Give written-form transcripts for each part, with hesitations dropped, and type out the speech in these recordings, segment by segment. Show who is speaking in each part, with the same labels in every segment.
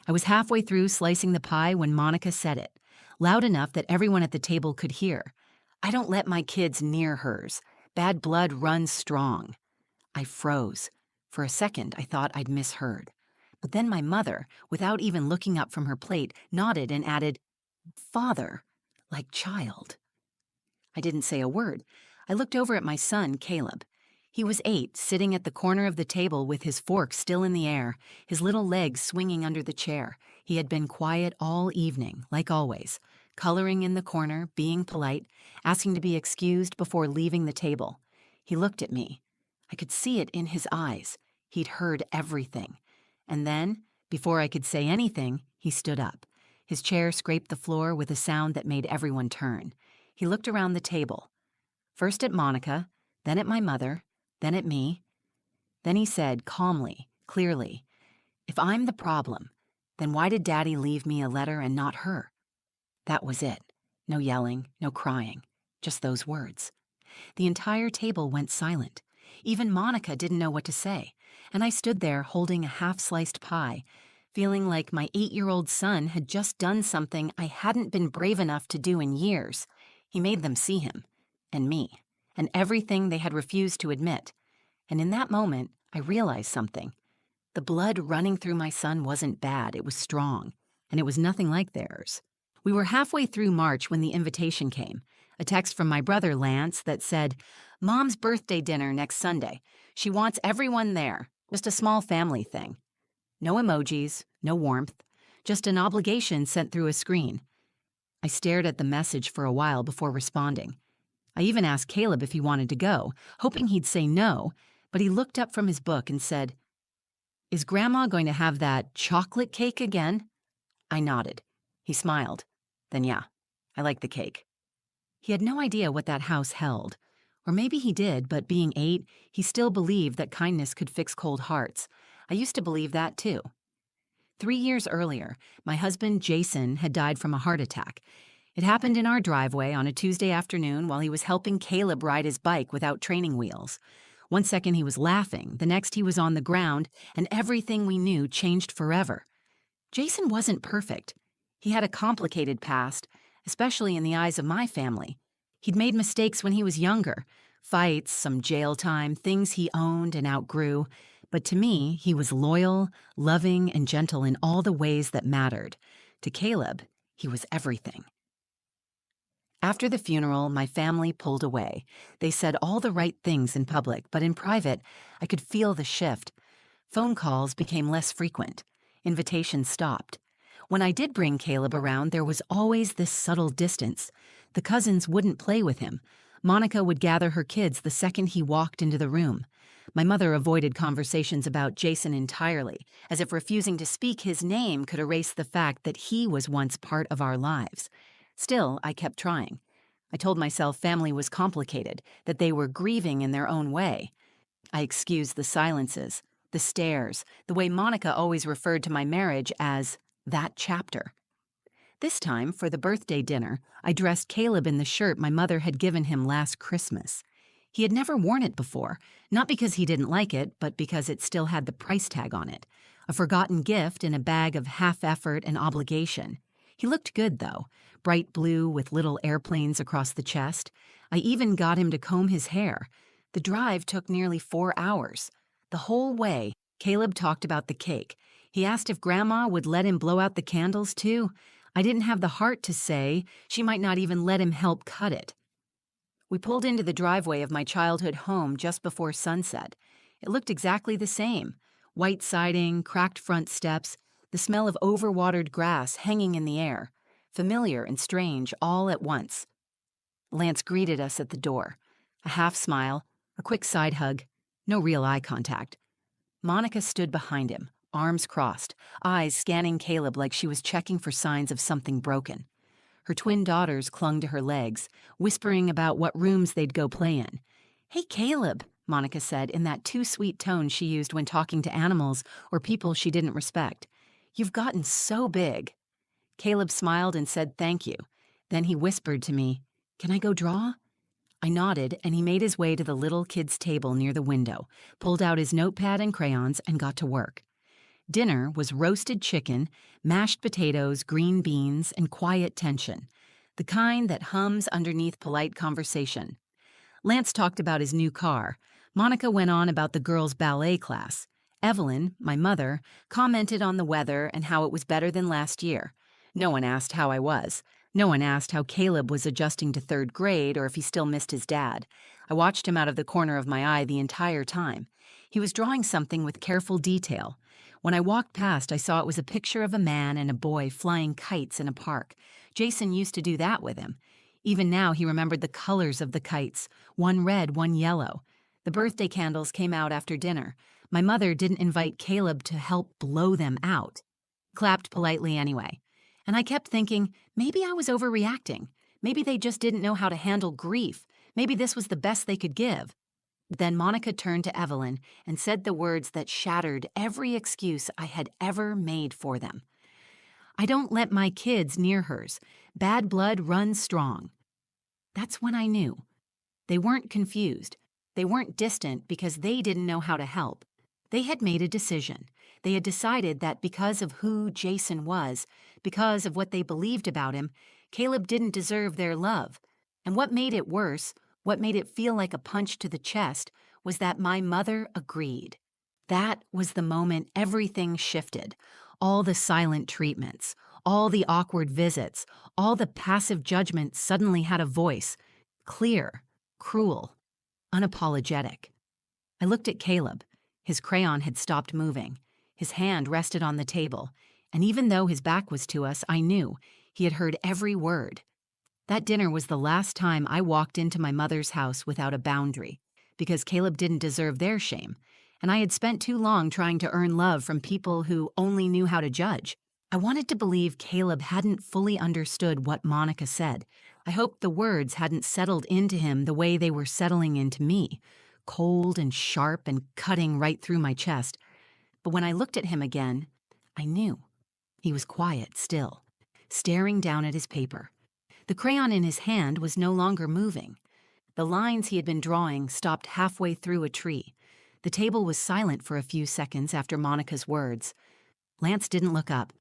Speaker 1: I was halfway through slicing the pie when Monica said it, loud enough that everyone at the table could hear. "I don't let my kids near hers. Bad blood runs strong." I froze. For a second, I thought I'd misheard. But then my mother, without even looking up from her plate, nodded and added, "Father, like child." I didn't say a word. I looked over at my son, Caleb. He was 8, sitting at the corner of the table with his fork still in the air, his little legs swinging under the chair. He had been quiet all evening, like always, coloring in the corner, being polite, asking to be excused before leaving the table. He looked at me. I could see it in his eyes. He'd heard everything. And then, before I could say anything, he stood up. His chair scraped the floor with a sound that made everyone turn. He looked around the table. First at Monica, then at my mother, then at me. Then he said calmly, clearly, "If I'm the problem, then why did Daddy leave me a letter and not her?" That was it. No yelling, no crying, just those words. The entire table went silent. Even Monica didn't know what to say, and I stood there holding a half-sliced pie, feeling like my 8-year-old son had just done something I hadn't been brave enough to do in years. He made them see him, and me, and everything they had refused to admit. And in that moment, I realized something. The blood running through my son wasn't bad, it was strong, and it was nothing like theirs. We were halfway through March when the invitation came, a text from my brother Lance that said, "Mom's birthday dinner next Sunday. She wants everyone there, just a small family thing." No emojis, no warmth, just an obligation sent through a screen. I stared at the message for a while before responding. I even asked Caleb if he wanted to go, hoping he'd say no, but he looked up from his book and said, "Is Grandma going to have that chocolate cake again?" I nodded. He smiled. "Then yeah, I like the cake." He had no idea what that house held. Or maybe he did, but being 8, he still believed that kindness could fix cold hearts. I used to believe that too. 3 years earlier, my husband Jason had died from a heart attack. It happened in our driveway on a Tuesday afternoon while he was helping Caleb ride his bike without training wheels. One second he was laughing, the next he was on the ground, and everything we knew changed forever. Jason wasn't perfect. He had a complicated past, especially in the eyes of my family. He'd made mistakes when he was younger, fights, some jail time, things he owned and outgrew. But to me, he was loyal, loving, and gentle in all the ways that mattered. To Caleb, he was everything. After the funeral, my family pulled away. They said all the right things in public, but in private, I could feel the shift. Phone calls became less frequent. Invitations stopped. When I did bring Caleb around, there was always this subtle distance. The cousins wouldn't play with him. Monica would gather her kids the second he walked into the room. My mother avoided conversations about Jason entirely, as if refusing to speak his name could erase the fact that he was once part of our lives. Still, I kept trying. I told myself family was complicated, that they were grieving in their own way. I excused the silences, the stares, the way Monica always referred to my marriage as that chapter. This time, for the birthday dinner, I dressed Caleb in the shirt my mother had given him last Christmas. He had never worn it before, not because he didn't like it, but because it still had the price tag on it. A forgotten gift in a bag of half-effort and obligation. He looked good, though, bright blue with little airplanes across the chest. I even got him to comb his hair. The drive took nearly 4 hours. The whole way, Caleb talked about the cake. He asked if Grandma would let him blow out the candles, too. I didn't have the heart to say she might not even let him help cut it. We pulled into the driveway of my childhood home just before sunset. It looked exactly the same. White siding, cracked front steps, the smell of overwatered grass hanging in the air. Familiar and strange all at once. Lance greeted us at the door. A half smile, a quick side hug, no real eye contact. Monica stood behind him, arms crossed, eyes scanning Caleb like she was checking for signs of something broken. Her twin daughters clung to her legs, whispering about what rooms they'd go play in. "Hey, Caleb," Monica said in that too-sweet tone she used when talking to animals or people she didn't respect. "You've gotten so big." Caleb smiled and said thank you. Then he whispered to me, "Can I go draw?" I nodded, and he made his way to the little kid's table near the window, pulled out his notepad and crayons, and got to work. Dinner was roasted chicken, mashed potatoes, green beans, and quiet tension, the kind that hums underneath polite conversation. Lance talked about his new car. Monica went on about the girls' ballet class. Evelyn, my mother, commented on the weather and how it was better than last year. No one asked how I was. No one asked how Caleb was adjusting to third grade or if he still missed his dad. I watched him out of the corner of my eye the entire time. He was drawing something with careful detail. When I walked past, I saw it was a picture of a man and a boy flying kites in a park. Jason used to do that with him. Even now, he remembered the colors of the kites, one red, one yellow. The birthday candles came out after dinner. My mother didn't invite Caleb to help blow them out. Clapped politely anyway. And I kept thinking, maybe I was overreacting. Maybe they just didn't know how to handle grief. Maybe this was the best they could give. Then Monica turned to Evelyn and said the words that shattered every excuse I had ever made for them. I don't let my kids near hers. Bad blood runs strong. That's when I knew. They weren't confused. They weren't distant because they didn't know how to help. They had made a decision. They had decided that because of who Jason was, because of what they believed about him, Caleb didn't deserve their love. And what made it worse, what made it feel like a punch to the chest, was that my mother agreed. That was the moment everything shifted. All the silent treatments, all the awkward visits, all the passive judgment suddenly had a voice. Clear, cruel, unapologetic. I looked at Caleb. His crayon had stopped moving. His hand rested on the table, and even though his back was to us, I knew he had heard every word. That dinner was the last time I walked into my mother's house without a boundary, because Caleb didn't deserve their shame, and I had spent too long trying to earn love from people who only knew how to judge. I wanted to believe Caleb hadn't fully understood what Monica said. I hoped the words hadn't settled into him the way they were settling into me, cold and sharp and cutting right through my chest. But when I looked at him again, I knew. He was quiet still, staring down at his paper. The crayon in his hand was no longer moving. The lines he had been drawing stopped halfway through a tree. The table was silent for a few seconds after Monica's words. Lance didn't look up.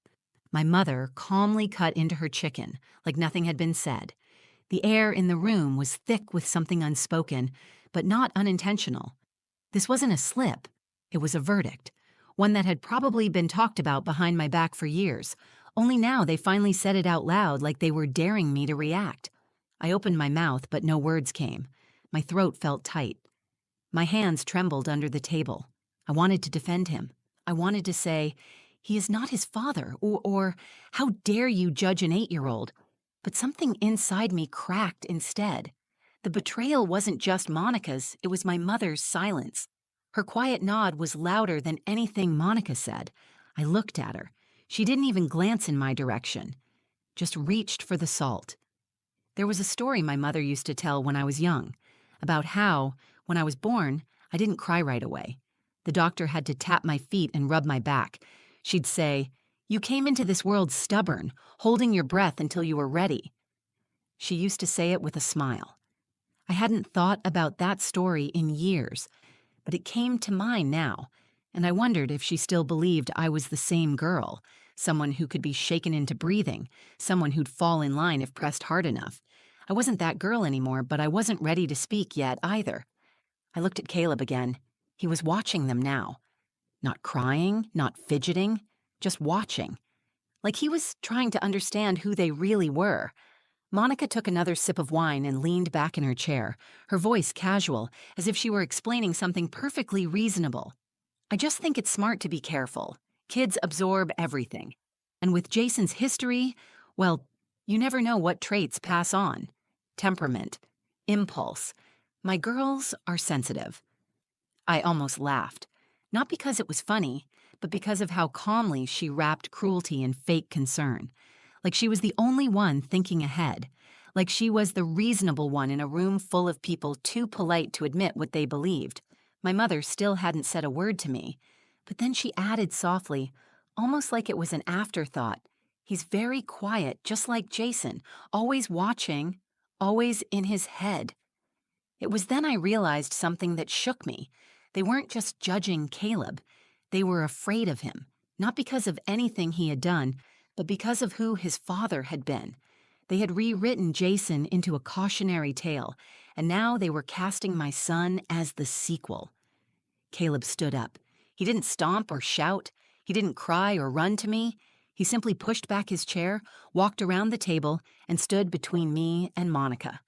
Speaker 1: My mother calmly cut into her chicken, like nothing had been said. The air in the room was thick with something unspoken, but not unintentional. This wasn't a slip. It was a verdict, one that had probably been talked about behind my back for years. Only now they finally said it out loud like they were daring me to react. I opened my mouth, but no words came. My throat felt tight. My hands trembled under the table. I wanted to defend him. I wanted to say, he is not his father, or how dare you judge an 8-year-old? But something inside me cracked instead. The betrayal wasn't just Monica's, it was my mother's silence. Her quiet nod was louder than anything Monica said. I looked at her. She didn't even glance in my direction, just reached for the salt. There was a story my mother used to tell when I was young, about how, when I was born, I didn't cry right away. The doctor had to tap my feet and rub my back. She'd say, "You came into this world stubborn, holding your breath until you were ready." She used to say it with a smile. I hadn't thought about that story in years, but it came to mind now, and I wondered if she still believed I was the same girl, someone who could be shaken into breathing, someone who'd fall in line if pressed hard enough. I wasn't that girl anymore, but I wasn't ready to speak yet either. I looked at Caleb again. He was watching them now. Not crying, not fidgeting, just watching. Like he was trying to understand who they really were. Monica took another sip of wine and leaned back in her chair, her voice casual, as if she were explaining something perfectly reasonable. I just think it's smart to be careful. Kids absorb everything. And with Jason's history, well, you never know what traits pass on. Temperament, impulse. My girls are sensitive. I almost laughed. Not because it was funny, but because of how calmly she wrapped cruelty in fake concern. Like she was the only one thinking ahead. Like she was the reasonable one in a room full of people too polite to admit what they believed. My mother still hadn't said a word to me, but then she added softly, almost like it was an afterthought. He's very quiet, just like Jason, always watching, always in his head. It was then I realized something that shook me. They weren't just judging Caleb. They were afraid of him. not because of anything he had done, but because of who his father had been. They had rewritten Jason into a cautionary tale, and now they were casting my son as the sequel. Caleb stood up. He didn't stomp or shout. He didn't cry or run to me. He simply pushed back his chair, walked around the table, and stood between me and Monica.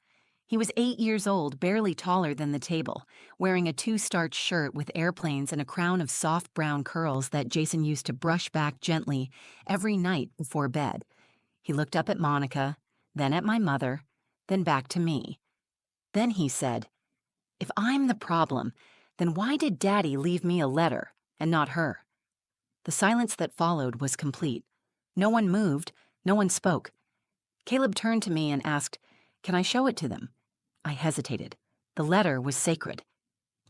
Speaker 1: He was 8 years old, barely taller than the table, wearing a two-starch shirt with airplanes and a crown of soft brown curls that Jason used to brush back gently every night before bed. He looked up at Monica, then at my mother, then back to me. Then he said, "If I'm the problem, then why did Daddy leave me a letter and not her?" The silence that followed was complete. No one moved, no one spoke. Caleb turned to me and asked, "Can I show it to them?" I hesitated. The letter was sacred.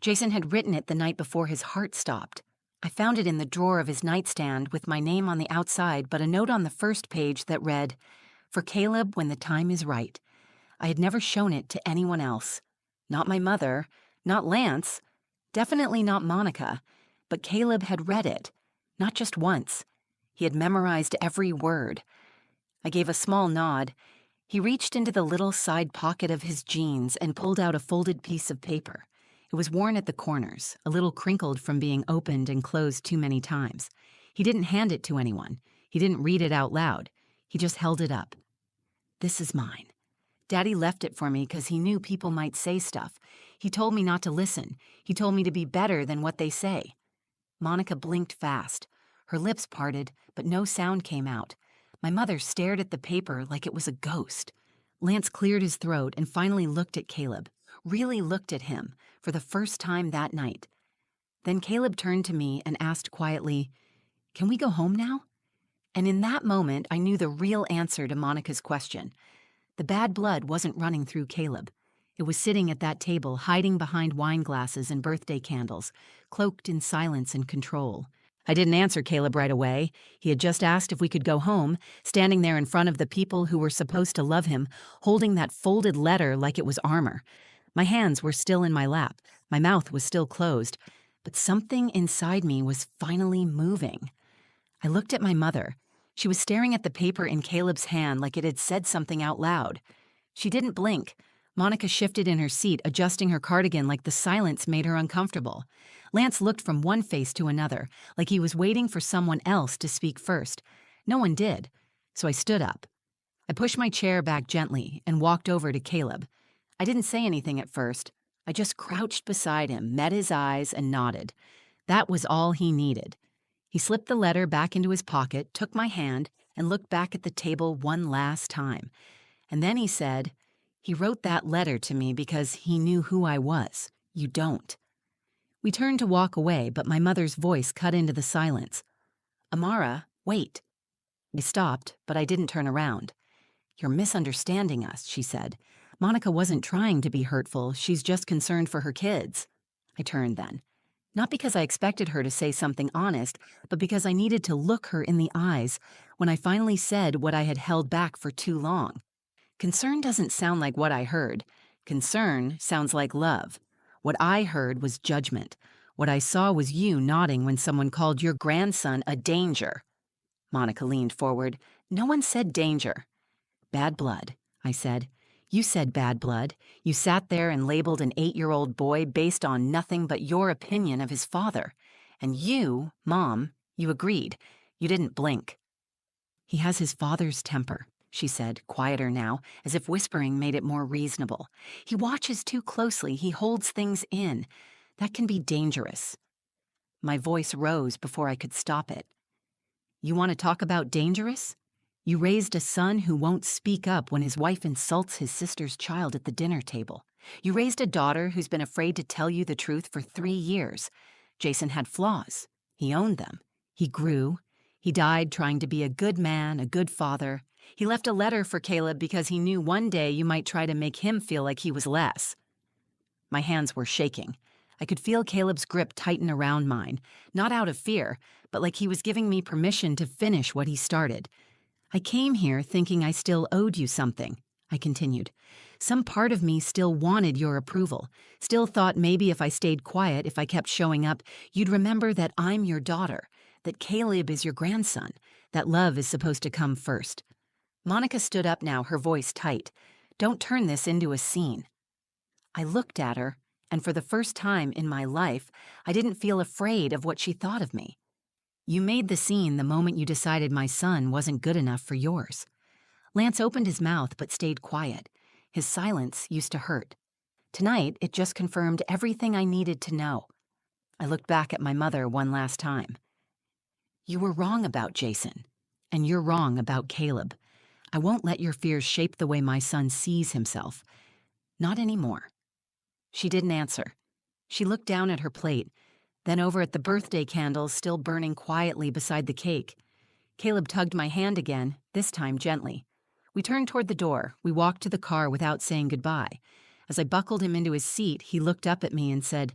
Speaker 1: Jason had written it the night before his heart stopped. I found it in the drawer of his nightstand with my name on the outside, but a note on the first page that read, "For Caleb when the time is right." I had never shown it to anyone else. Not my mother, not Lance, definitely not Monica, but Caleb had read it, not just once. He had memorized every word. I gave a small nod. He reached into the little side pocket of his jeans and pulled out a folded piece of paper. It was worn at the corners, a little crinkled from being opened and closed too many times. He didn't hand it to anyone. He didn't read it out loud. He just held it up. "This is mine. Daddy left it for me because he knew people might say stuff. He told me not to listen. He told me to be better than what they say." Monica blinked fast. Her lips parted, but no sound came out. My mother stared at the paper like it was a ghost. Lance cleared his throat and finally looked at Caleb, really looked at him, for the first time that night. Then Caleb turned to me and asked quietly, "Can we go home now?" And in that moment, I knew the real answer to Monica's question. The bad blood wasn't running through Caleb. It was sitting at that table, hiding behind wine glasses and birthday candles, cloaked in silence and control. I didn't answer Caleb right away. He had just asked if we could go home, standing there in front of the people who were supposed to love him, holding that folded letter like it was armor. My hands were still in my lap. My mouth was still closed. But something inside me was finally moving. I looked at my mother. She was staring at the paper in Caleb's hand like it had said something out loud. She didn't blink. Monica shifted in her seat, adjusting her cardigan like the silence made her uncomfortable. Lance looked from one face to another, like he was waiting for someone else to speak first. No one did, so I stood up. I pushed my chair back gently and walked over to Caleb. I didn't say anything at first. I just crouched beside him, met his eyes, and nodded. That was all he needed. He slipped the letter back into his pocket, took my hand, and looked back at the table one last time. And then he said, "He wrote that letter to me because he knew who I was. You don't." We turned to walk away, but my mother's voice cut into the silence. "Amara, wait." I stopped, but I didn't turn around. "You're misunderstanding us," she said. "Monica wasn't trying to be hurtful. She's just concerned for her kids." I turned then. Not because I expected her to say something honest, but because I needed to look her in the eyes when I finally said what I had held back for too long. Concern doesn't sound like what I heard. Concern sounds like love. What I heard was judgment. What I saw was you nodding when someone called your grandson a danger. Monica leaned forward. "No one said danger." "Bad blood," I said. "You said bad blood. You sat there and labeled an 8-year-old boy based on nothing but your opinion of his father. And you, Mom, you agreed. You didn't blink." "He has his father's temper," she said, quieter now, as if whispering made it more reasonable. "He watches too closely. He holds things in. That can be dangerous." My voice rose before I could stop it. "You want to talk about dangerous? You raised a son who won't speak up when his wife insults his sister's child at the dinner table. You raised a daughter who's been afraid to tell you the truth for 3 years. Jason had flaws. He owned them. He grew. He died trying to be a good man, a good father. He left a letter for Caleb because he knew one day you might try to make him feel like he was less." My hands were shaking. I could feel Caleb's grip tighten around mine, not out of fear, but like he was giving me permission to finish what he started. "I came here thinking I still owed you something," I continued. "Some part of me still wanted your approval, still thought maybe if I stayed quiet, if I kept showing up, you'd remember that I'm your daughter, that Caleb is your grandson, that love is supposed to come first. Monica stood up now, her voice tight. Don't turn this into a scene. I looked at her, and for the first time in my life, I didn't feel afraid of what she thought of me. You made the scene the moment you decided my son wasn't good enough for yours. Lance opened his mouth but stayed quiet. His silence used to hurt. Tonight, it just confirmed everything I needed to know. I looked back at my mother one last time. You were wrong about Jason, and you're wrong about Caleb. I won't let your fears shape the way my son sees himself. Not anymore. She didn't answer. She looked down at her plate, then over at the birthday candles still burning quietly beside the cake. Caleb tugged my hand again, this time gently. We turned toward the door. We walked to the car without saying goodbye. As I buckled him into his seat, he looked up at me and said,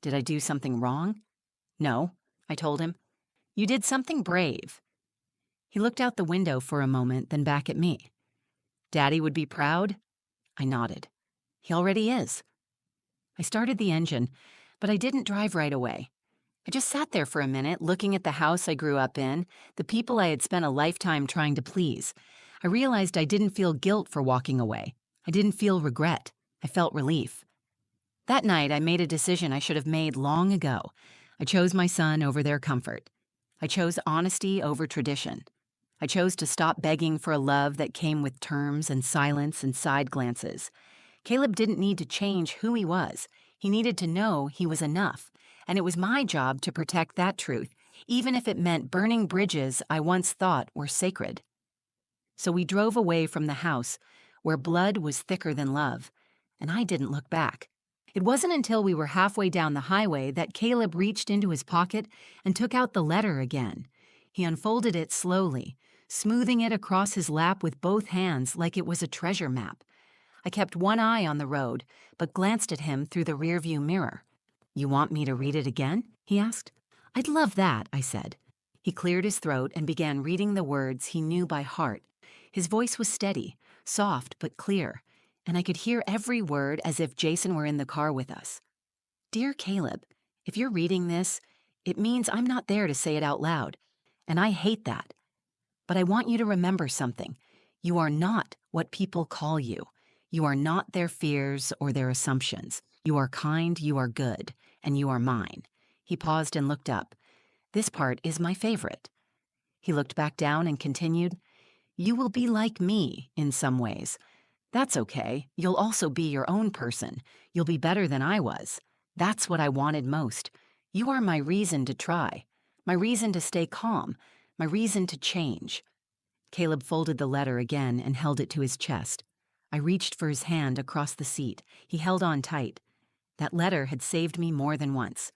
Speaker 1: "Did I do something wrong?" "No," I told him. "You did something brave." He looked out the window for a moment, then back at me. "Daddy would be proud?" I nodded. "He already is." I started the engine, but I didn't drive right away. I just sat there for a minute, looking at the house I grew up in, the people I had spent a lifetime trying to please. I realized I didn't feel guilt for walking away. I didn't feel regret. I felt relief. That night, I made a decision I should have made long ago. I chose my son over their comfort. I chose honesty over tradition. I chose to stop begging for a love that came with terms and silence and side glances. Caleb didn't need to change who he was. He needed to know he was enough, and it was my job to protect that truth, even if it meant burning bridges I once thought were sacred. So we drove away from the house, where blood was thicker than love, and I didn't look back. It wasn't until we were halfway down the highway that Caleb reached into his pocket and took out the letter again. He unfolded it slowly, smoothing it across his lap with both hands like it was a treasure map. I kept one eye on the road, but glanced at him through the rearview mirror. "You want me to read it again?" he asked. "I'd love that," I said. He cleared his throat and began reading the words he knew by heart. His voice was steady, soft but clear, and I could hear every word as if Jason were in the car with us. "Dear Caleb, if you're reading this, it means I'm not there to say it out loud, and I hate that. But I want you to remember something. You are not what people call you. You are not their fears or their assumptions. You are kind, you are good, and you are mine." He paused and looked up. "This part is my favorite." He looked back down and continued, "You will be like me in some ways. That's okay. You'll also be your own person. You'll be better than I was. That's what I wanted most. You are my reason to try, my reason to stay calm, my reason to change." Caleb folded the letter again and held it to his chest. I reached for his hand across the seat. He held on tight. That letter had saved me more than once.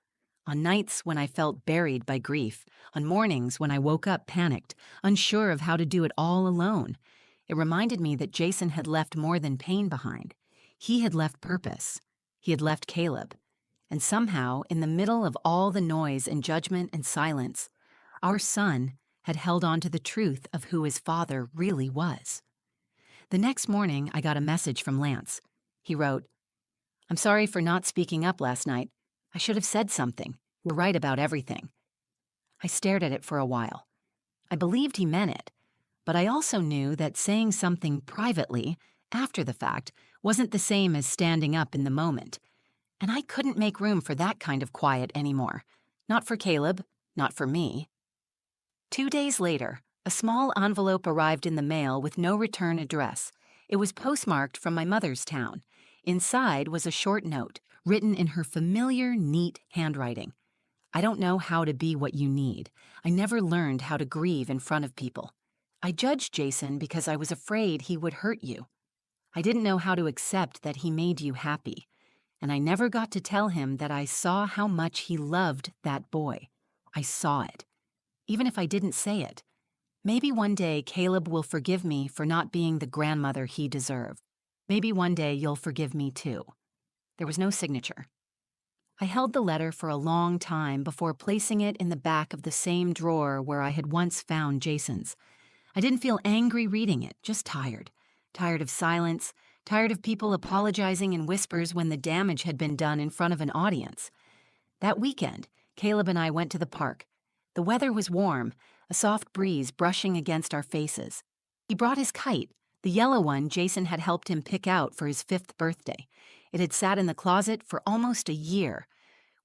Speaker 1: On nights when I felt buried by grief, on mornings when I woke up panicked, unsure of how to do it all alone. It reminded me that Jason had left more than pain behind. He had left purpose. He had left Caleb. And somehow, in the middle of all the noise and judgment and silence, our son had held on to the truth of who his father really was. The next morning, I got a message from Lance. He wrote, "I'm sorry for not speaking up last night. I should have said something. You're right about everything." I stared at it for a while. I believed he meant it, but I also knew that saying something privately, after the fact, wasn't the same as standing up in the moment. And I couldn't make room for that kind of quiet anymore. Not for Caleb, not for me. 2 days later, a small envelope arrived in the mail with no return address. It was postmarked from my mother's town. Inside was a short note, written in her familiar, neat handwriting. "I don't know how to be what you need. I never learned how to grieve in front of people. I judged Jason because I was afraid he would hurt you. I didn't know how to accept that he made you happy. And I never got to tell him that I saw how much he loved that boy. I saw it. Even if I didn't say it. Maybe one day Caleb will forgive me for not being the grandmother he deserved. Maybe one day you'll forgive me too." There was no signature. I held the letter for a long time before placing it in the back of the same drawer where I had once found Jason's. I didn't feel angry reading it, just tired. Tired of silence, tired of people apologizing in whispers when the damage had been done in front of an audience. That weekend, Caleb and I went to the park. The weather was warm, a soft breeze brushing against our faces. He brought his kite, the yellow one Jason had helped him pick out for his 5th birthday. It had sat in the closet for almost a year.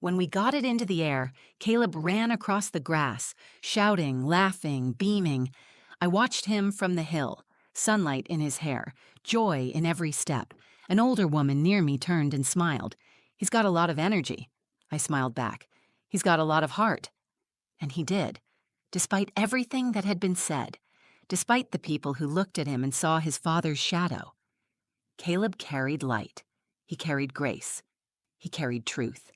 Speaker 1: When we got it into the air, Caleb ran across the grass, shouting, laughing, beaming. I watched him from the hill, sunlight in his hair, joy in every step. An older woman near me turned and smiled. "He's got a lot of energy." I smiled back. "He's got a lot of heart." And he did, despite everything that had been said, despite the people who looked at him and saw his father's shadow. Caleb carried light. He carried grace. He carried truth.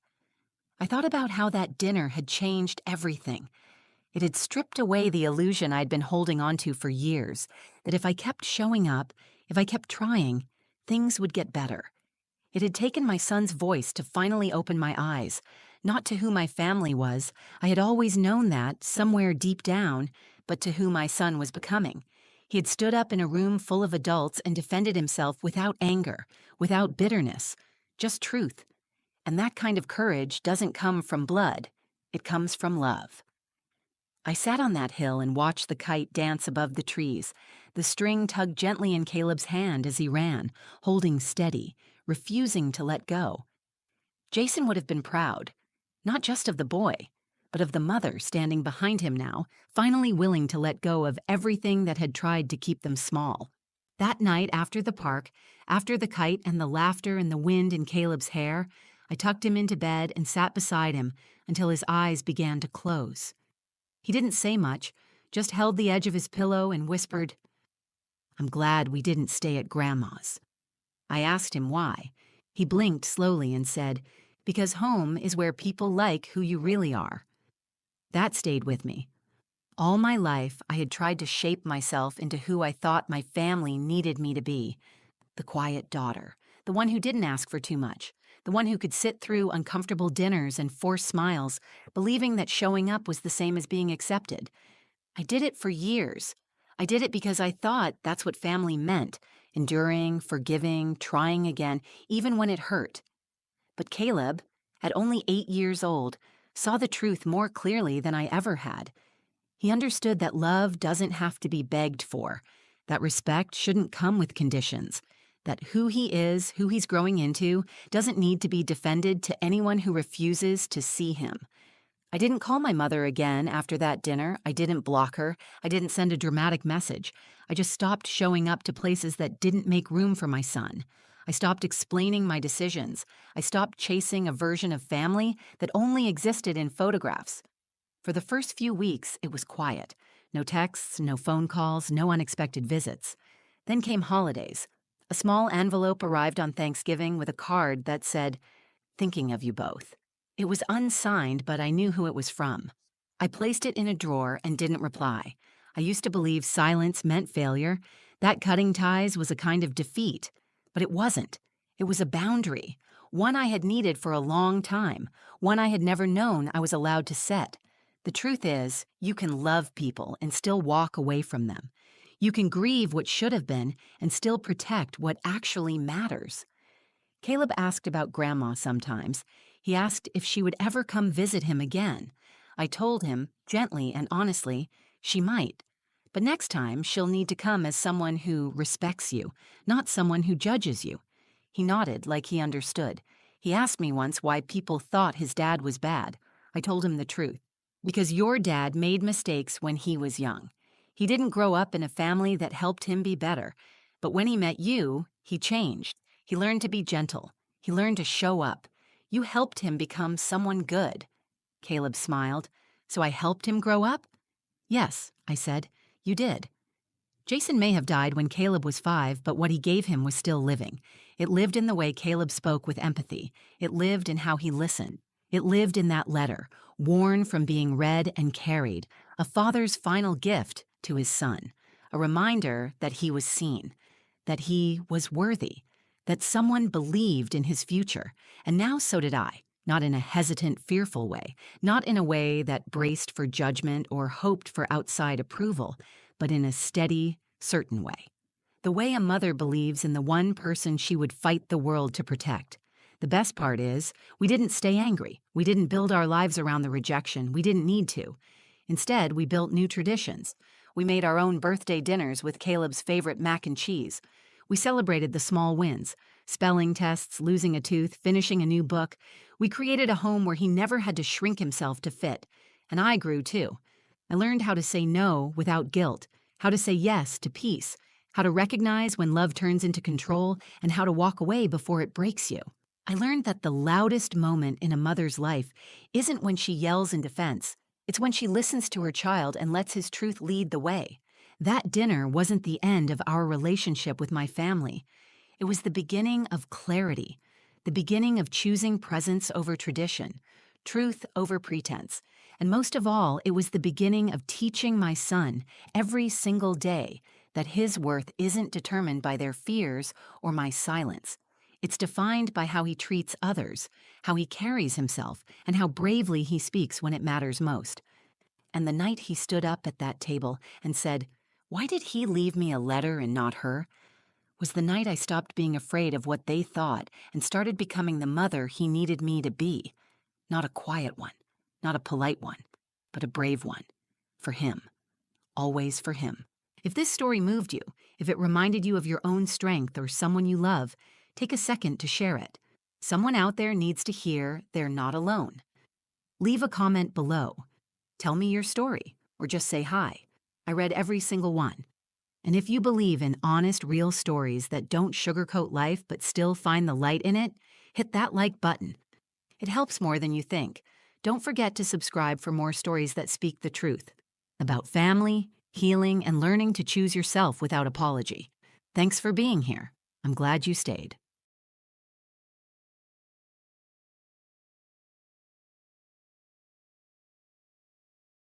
Speaker 1: I thought about how that dinner had changed everything. It had stripped away the illusion I'd been holding onto for years, that if I kept showing up, if I kept trying, things would get better. It had taken my son's voice to finally open my eyes, not to who my family was. I had always known that, somewhere deep down, but to who my son was becoming. He had stood up in a room full of adults and defended himself without anger, without bitterness, just truth. And that kind of courage doesn't come from blood, it comes from love. I sat on that hill and watched the kite dance above the trees. The string tugged gently in Caleb's hand as he ran, holding steady, refusing to let go. Jason would have been proud, not just of the boy, but of the mother standing behind him now, finally willing to let go of everything that had tried to keep them small. That night after the park, after the kite and the laughter and the wind in Caleb's hair, I tucked him into bed and sat beside him until his eyes began to close. He didn't say much, just held the edge of his pillow and whispered, "I'm glad we didn't stay at Grandma's." I asked him why. He blinked slowly and said, "Because home is where people like who you really are." That stayed with me. All my life, I had tried to shape myself into who I thought my family needed me to be. The quiet daughter, the one who didn't ask for too much, the one who could sit through uncomfortable dinners and force smiles, believing that showing up was the same as being accepted. I did it for years. I did it because I thought that's what family meant, enduring, forgiving, trying again, even when it hurt. But Caleb, at only 8 years old, saw the truth more clearly than I ever had. He understood that love doesn't have to be begged for, that respect shouldn't come with conditions, that who he is, who he's growing into, doesn't need to be defended to anyone who refuses to see him. I didn't call my mother again after that dinner. I didn't block her. I didn't send a dramatic message. I just stopped showing up to places that didn't make room for my son. I stopped explaining my decisions. I stopped chasing a version of family that only existed in photographs. For the first few weeks, it was quiet. No texts, no phone calls, no unexpected visits. Then came holidays. A small envelope arrived on Thanksgiving with a card that said, "Thinking of you both." It was unsigned, but I knew who it was from. I placed it in a drawer and didn't reply. I used to believe silence meant failure, that cutting ties was a kind of defeat. But it wasn't. It was a boundary, one I had needed for a long time, one I had never known I was allowed to set. The truth is, you can love people and still walk away from them. You can grieve what should have been and still protect what actually matters. Caleb asked about Grandma sometimes. He asked if she would ever come visit him again. I told him, gently and honestly, she might. But next time, she'll need to come as someone who respects you, not someone who judges you. He nodded like he understood. He asked me once why people thought his dad was bad. I told him the truth. Because your dad made mistakes when he was young. He didn't grow up in a family that helped him be better. But when he met you, he changed. He learned to be gentle. He learned to show up. You helped him become someone good. Caleb smiled. So I helped him grow up? Yes, I said. You did. Jason may have died when Caleb was 5, but what he gave him was still living. It lived in the way Caleb spoke with empathy. It lived in how he listened. It lived in that letter, worn from being read and carried, a father's final gift to his son, a reminder that he was seen, that he was worthy, that someone believed in his future, and now so did I, not in a hesitant, fearful way, not in a way that braced for judgment or hoped for outside approval, but in a steady, certain way. The way a mother believes in the one person she would fight the world to protect. The best part is, we didn't stay angry. We didn't build our lives around the rejection. We didn't need to. Instead, we built new traditions. We made our own birthday dinners with Caleb's favorite mac and cheese. We celebrated the small wins: spelling tests, losing a tooth, finishing a new book. We created a home where he never had to shrink himself to fit. And I grew too. I learned how to say no without guilt, how to say yes to peace, how to recognize when love turns into control, and how to walk away before it breaks you. I learned that the loudest moment in a mother's life isn't when she yells in defense. It's when she listens to her child and lets his truth lead the way. That dinner wasn't the end of our relationship with my family. It was the beginning of clarity, the beginning of choosing presence over tradition, truth over pretense, and most of all, it was the beginning of teaching my son every single day that his worth isn't determined by their fears or my silence. It's defined by how he treats others, how he carries himself, and how bravely he speaks when it matters most. And the night he stood up at that table and said, "Why did he leave me a letter and not her?" was the night I stopped being afraid of what they thought and started becoming the mother he needed me to be. Not a quiet one, not a polite one, but a brave one. For him. Always for him. If this story moved you, if it reminded you of your own strength or someone you love, take a second to share it. Someone out there needs to hear they're not alone. Leave a comment below. Tell me your story, or just say hi. I read every single one. And if you believe in honest, real stories that don't sugarcoat life but still find the light in it, hit that like button. It helps more than you think. Don't forget to subscribe for more stories that speak the truth about family, healing, and learning to choose yourself without apology. Thanks for being here. I'm glad you stayed.